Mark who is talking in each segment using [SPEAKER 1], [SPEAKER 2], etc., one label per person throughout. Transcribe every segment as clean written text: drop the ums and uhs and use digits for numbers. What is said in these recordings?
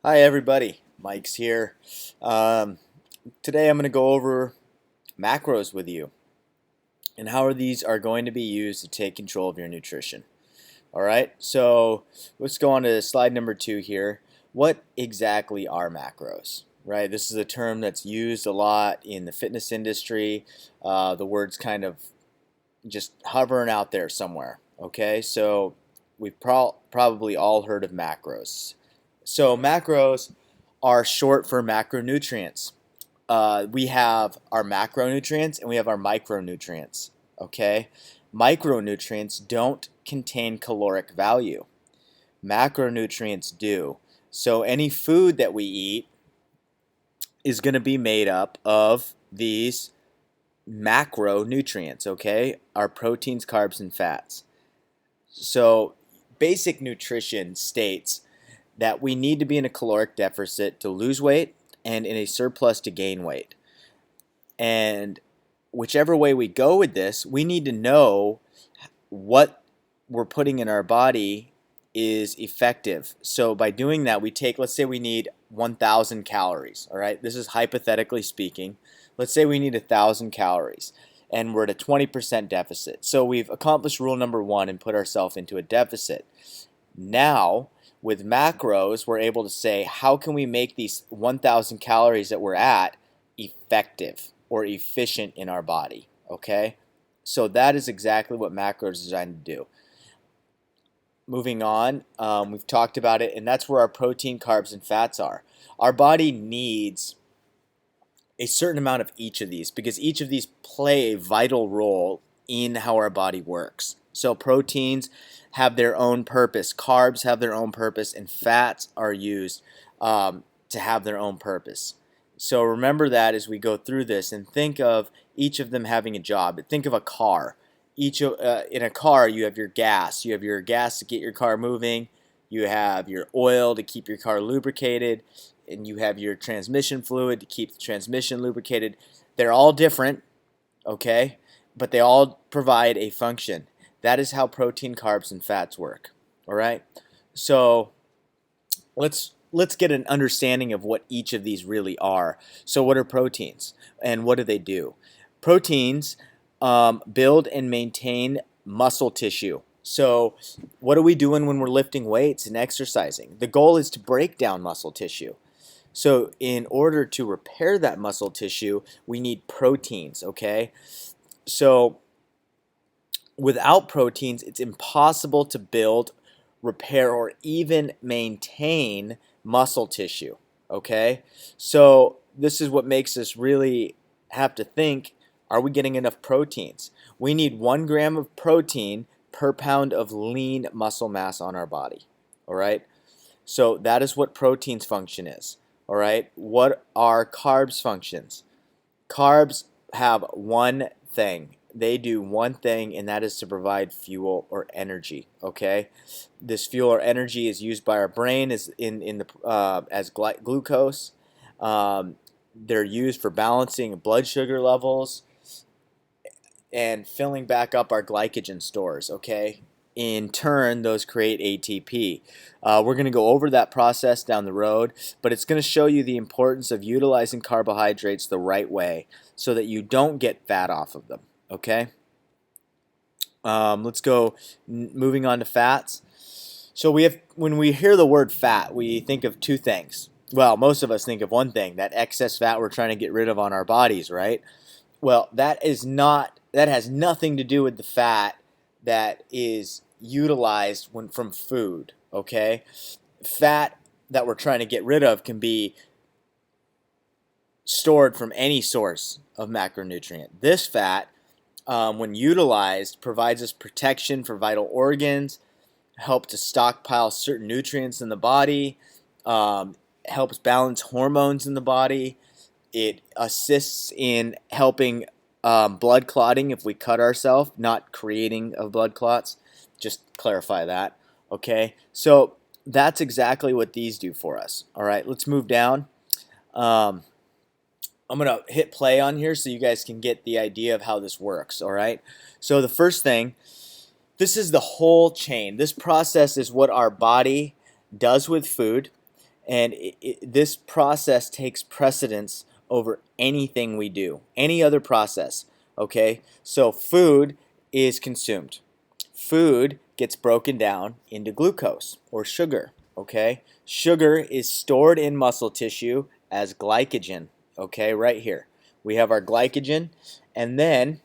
[SPEAKER 1] Hi everybody, Mike's here. Um, Today I'm going to go over macros with you and how these are going to be used to take control of your nutrition. Alright, so let's go on to slide number 2 here. What exactly are macros? Right, this is a term that's used a lot in the fitness industry. The word's kind of just hovering out there somewhere. Okay, so we've probably all heard of macros. So macros are short for macronutrients. We have our macronutrients and we have our micronutrients. Okay, micronutrients don't contain caloric value. Macronutrients do. So any food that we eat is going to be made up of these macronutrients, okay? Our proteins, carbs, and fats. So basic nutrition states that we need to be in a caloric deficit to lose weight and in a surplus to gain weight. And whichever way we go with this, we need to know what we're putting in our body is effective. So by doing that, we take, let's say we need 1,000 calories, all right? This is hypothetically speaking. Let's say we need 1,000 calories and we're at a 20% deficit. So we've accomplished rule number 1 and put ourselves into a deficit. Now, with macros, we're able to say, how can we make these 1,000 calories that we're at effective or efficient in our body, okay? So that is exactly what macros is designed to do. Moving on, we've talked about it, and that's where our protein, carbs, and fats are. Our body needs a certain amount of each of these because each of these play a vital role in how our body works. So proteins have their own purpose, carbs have their own purpose, and fats are used to have their own purpose. So remember that as we go through this and think of each of them having a job. Think of a car. In a car, you have your gas. You have your gas to get your car moving. You have your oil to keep your car lubricated. And you have your transmission fluid to keep the transmission lubricated. They're all different, okay? But they all provide a function. That is how protein, carbs, and fats work, all right? So let's get an understanding of what each of these really are. So what are proteins and what do they do? Proteins build and maintain muscle tissue. So what are we doing when we're lifting weights and exercising? The goal is to break down muscle tissue. So in order to repair that muscle tissue, we need proteins, okay? So without proteins, it's impossible to build, repair, or even maintain muscle tissue, okay? So this is what makes us really have to think, are we getting enough proteins? We need 1 gram of protein per pound of lean muscle mass on our body, all right? So that is what proteins function is, all right? What are carbs functions? Carbs have one thing. They do one thing, and that is to provide fuel or energy, okay? This fuel or energy is used by our brain as glucose. They're used for balancing blood sugar levels and filling back up our glycogen stores, okay? In turn, those create ATP. We're going to go over that process down the road, but it's going to show you the importance of utilizing carbohydrates the right way so that you don't get fat off of them, okay? Let's go moving on to fats. So when we hear the word fat, we think of two things. Well, most of us think of one thing, that excess fat we're trying to get rid of on our bodies, right? Well, that has nothing to do with the fat that is utilized from food, okay? Fat that we're trying to get rid of can be stored from any source of macronutrient. This fat, when utilized, provides us protection for vital organs, help to stockpile certain nutrients in the body, helps balance hormones in the body. It assists in helping blood clotting if we cut ourselves, not creating of blood clots. Just clarify that, okay? So that's exactly what these do for us. All right, let's move down. I'm going to hit play on here so you guys can get the idea of how this works, all right? So the first thing, this is the whole chain. This process is what our body does with food, And this process takes precedence over anything we do, any other process. Okay, so food is consumed. Food gets broken down into glucose or sugar. Okay, sugar is stored in muscle tissue as glycogen. Okay, right here we have our glycogen, and then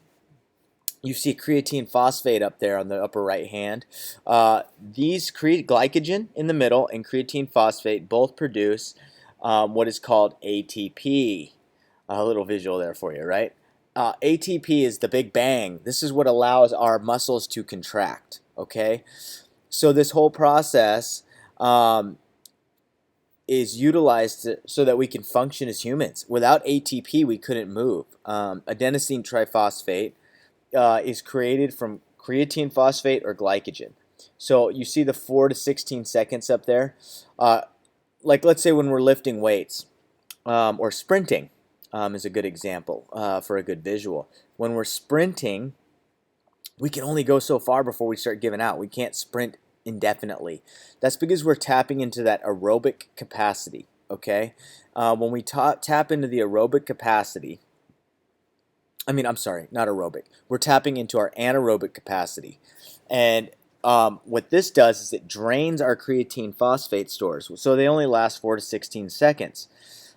[SPEAKER 1] you see creatine phosphate up there on the upper right hand. These create glycogen in the middle and creatine phosphate both produce what is called ATP. A little visual there for you, right? ATP is the big bang. This is what allows our muscles to contract. Okay, so this whole process is utilized so that we can function as humans. Without ATP, we couldn't move. Adenosine triphosphate is created from creatine phosphate or glycogen. So you see the 4 to 16 seconds up there. Like let's say when we're lifting weights or sprinting is a good example for a good visual. When we're sprinting, we can only go so far before we start giving out. We can't sprint indefinitely. That's because we're tapping into that aerobic capacity. Okay, when we tap into the aerobic capacity, I'm sorry, not aerobic. We're tapping into our anaerobic capacity. And what this does is it drains our creatine phosphate stores. So they only last 4 to 16 seconds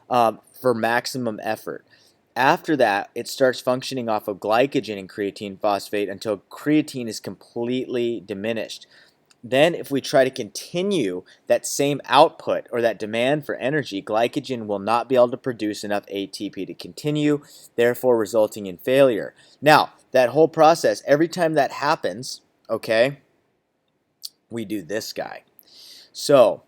[SPEAKER 1] for maximum effort. After that, it starts functioning off of glycogen and creatine phosphate until creatine is completely diminished. Then if we try to continue that same output or that demand for energy, glycogen will not be able to produce enough ATP to continue, therefore resulting in failure. Now, that whole process, every time that happens, okay, we do this guy. So,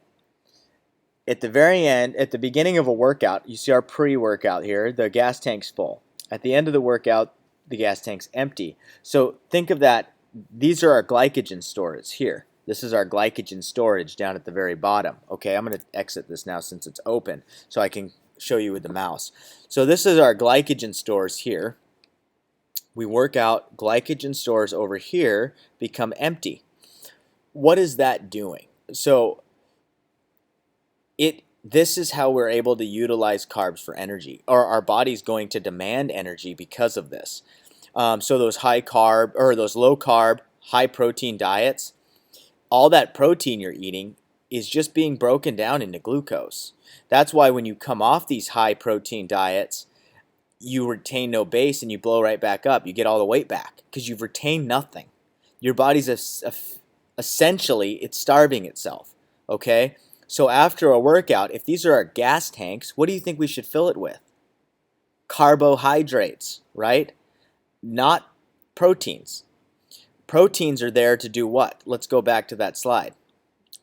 [SPEAKER 1] at the very end, at the beginning of a workout, you see our pre-workout here, the gas tank's full. At the end of the workout, the gas tank's empty. So think of that, these are our glycogen stores here. This is our glycogen storage down at the very bottom. Okay, I'm going to exit this now since it's open so I can show you with the mouse. So this is our glycogen stores here. We work out, glycogen stores over here become empty. What is that doing? So this is how we're able to utilize carbs for energy, or our body's going to demand energy because of this. So those high carb or those low carb, high protein diets, all that protein you're eating is just being broken down into glucose. That's why when you come off these high protein diets, you retain no base and you blow right back up. You get all the weight back because you've retained nothing. Your body's essentially, it's starving itself. Okay? So after a workout, if these are our gas tanks, what do you think we should fill it with? Carbohydrates, right? Not proteins. Proteins are there to do what? Let's go back to that slide.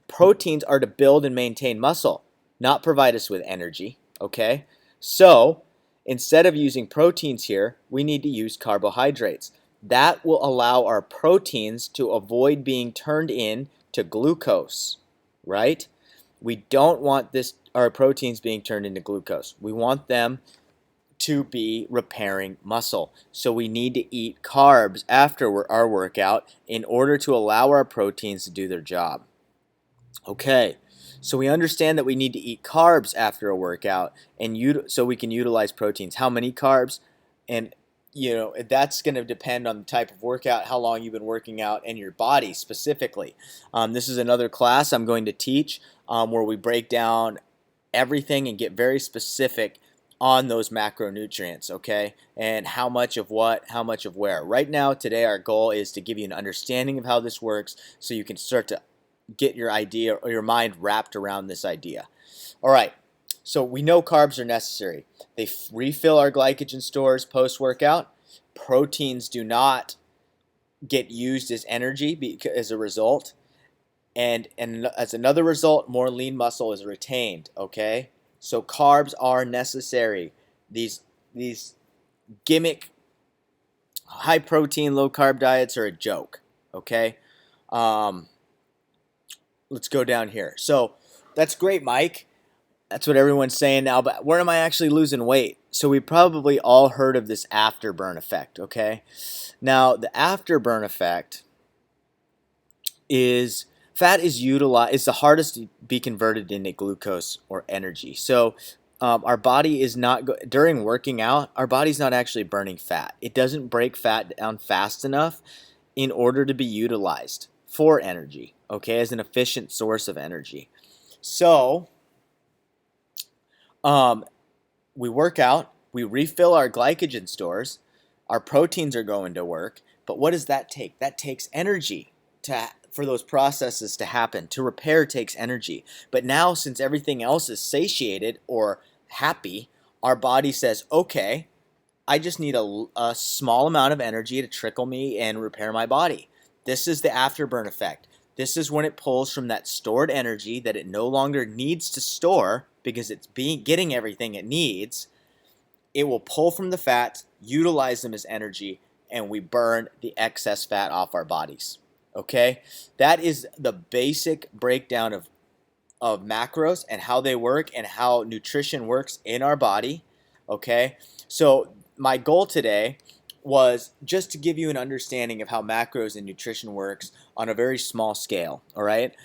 [SPEAKER 1] Proteins are to build and maintain muscle, not provide us with energy, okay? So, instead of using proteins here, we need to use carbohydrates. That will allow our proteins to avoid being turned in to glucose, right? We don't want our proteins being turned into glucose. We want them to be repairing muscle. So we need to eat carbs after our workout in order to allow our proteins to do their job. Okay, so we understand that we need to eat carbs after a workout so we can utilize proteins. How many carbs? And that's going to depend on the type of workout, how long you've been working out, and your body specifically. This is another class I'm going to teach where we break down everything and get very specific on those macronutrients, okay? And how much of what, how much of where. Right now, today, our goal is to give you an understanding of how this works so you can start to get your idea or your mind wrapped around this idea. All right, so we know carbs are necessary. They refill our glycogen stores post-workout. Proteins do not get used as energy as a result. And as another result, more lean muscle is retained, okay? So carbs are necessary. These gimmick high protein, low carb diets are a joke, okay? Let's go down here. So that's great, Mike. That's what everyone's saying now, but where am I actually losing weight? So we probably all heard of this afterburn effect, okay? Now, the afterburn effect is fat is the hardest to be converted into glucose or energy. So our body is not during working out, our body's not actually burning fat. It doesn't break fat down fast enough in order to be utilized for energy, okay, as an efficient source of energy. So we work out, we refill our glycogen stores, our proteins are going to work, but what does that take? That takes energy for those processes to happen. To repair takes energy. But now, since everything else is satiated or happy, our body says, okay, I just need a small amount of energy to trickle me and repair my body. This is the afterburn effect. This is when it pulls from that stored energy that it no longer needs to store because it's getting everything it needs. It will pull from the fats, utilize them as energy, and we burn the excess fat off our bodies. Okay? That is the basic breakdown of macros and how they work and how nutrition works in our body. Okay? So my goal today was just to give you an understanding of how macros and nutrition works on a very small scale. All right?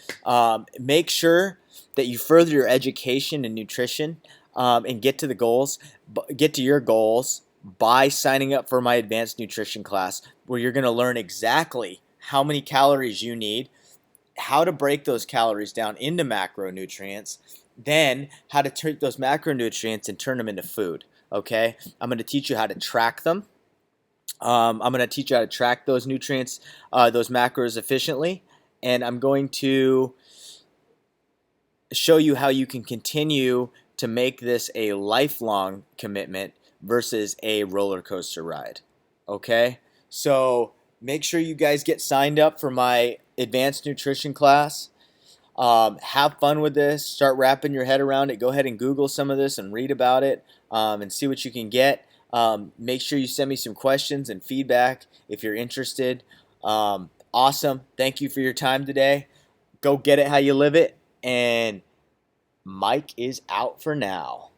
[SPEAKER 1] Make sure that you further your education in nutrition and get to your goals by signing up for my advanced nutrition class, where you're going to learn exactly how many calories you need, how to break those calories down into macronutrients, then how to take those macronutrients and turn them into food. Okay? I'm going to teach you how to track them. I'm going to teach you how to track those nutrients, those macros efficiently, and I'm going to show you how you can continue to make this a lifelong commitment versus a roller coaster ride. Okay? So make sure you guys get signed up for my advanced nutrition class. Have fun with this. Start wrapping your head around it. Go ahead and Google some of this and read about it and see what you can get. Make sure you send me some questions and feedback if you're interested. Awesome. Thank you for your time today. Go get it how you live it. And Mike is out for now.